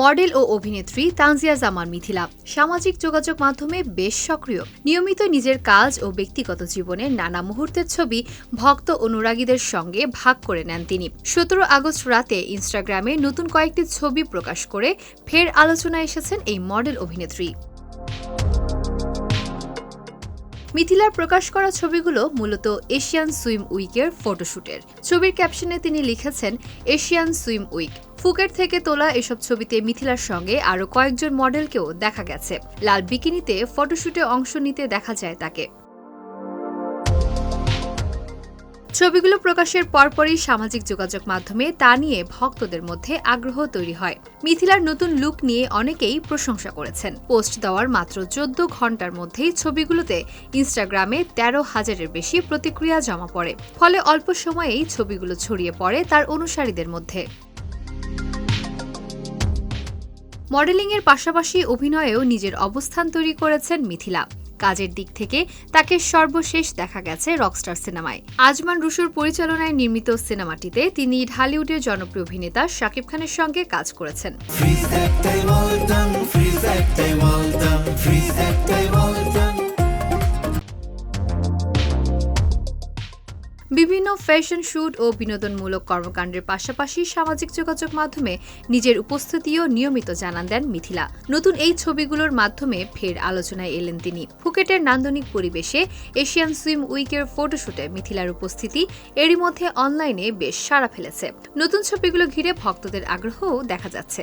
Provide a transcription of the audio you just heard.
Model ও অভিনেত্রী তানজিয়া জামান মিথিলা সামাজিক যোগাযোগ মাধ্যমে বেশ সক্রিয়। নিয়মিত নিজের কাজ ও ব্যক্তিগত জীবনের নানা মুহূর্তের ছবি ভক্ত অনুরাগীদের সঙ্গে ভাগ করে নেন তিনি। ১৭ আগস্ট রাতে ইনস্টাগ্রামে নতুন কয়েকটি ছবি প্রকাশ করে ফের আলোচনায় এসেছেন এই মডেল অভিনেত্রী। মিথিলার প্রকাশ করা ছবিগুলো মূলত এশিয়ান সুইম উইকের ফটোশুটের। ছবির ক্যাপশনে তিনি লিখেছেন, এশিয়ান সুইম উইক। ফুকেট থেকে তোলা এসব ছবিতে মিথিলার সঙ্গে আরও কয়েকজন মডেলকেও দেখা গেছে। লাল বিকিনিতে ফটোশুটে অংশ নিতে দেখা যায় তাকে। ছবিগুলো প্রকাশের পরপরই সামাজিক যোগাযোগ মাধ্যমে তা নিয়ে ভক্তদের মধ্যে আগ্রহ তৈরি হয়। মিথিলার নতুন লুক নিয়ে অনেকেই প্রশংসা করেছেন। পোস্ট দেওয়ার মাত্র ১৪ ঘণ্টার মধ্যেই ছবিগুলোতে ইনস্টাগ্রামে ১৩,০০০-এর বেশি প্রতিক্রিয়া জমা পড়ে। ফলে অল্প সময়েই ছবিগুলো ছড়িয়ে পড়ে তার অনুসারীদের মধ্যে। মডেলিংয়ের পাশাপাশি অভিনয়েও নিজের অবস্থান তৈরি করেছেন মিথিলা। কাজের দিক থেকে তাকে সর্বশেষ দেখা গেছে রকস্টার সিনেমায়। আজমান রুশুর পরিচালনায় নির্মিত সিনেমাটিতে তিনি ঢালিউডের জনপ্রিয় অভিনেতা শাকিব খানের সঙ্গে কাজ করেছেন। বিভিন্ন ফ্যাশন শুট ও বিনোদনমূলক কর্মকাণ্ডের পাশাপাশি সামাজিক যোগাযোগ মাধ্যমে নিজের উপস্থিতিও নিয়মিত জানান দেন মিথিলা। নতুন এই ছবিগুলোর মাধ্যমে ফের আলোচনায় এলেন তিনি। ফুকেটের নান্দনিক পরিবেশে এশিয়ান সুইম উইকের ফটোশুটে মিথিলার উপস্থিতি এরই মধ্যে অনলাইনে বেশ সাড়া ফেলেছে। নতুন ছবিগুলো ঘিরে ভক্তদের আগ্রহও দেখা যাচ্ছে।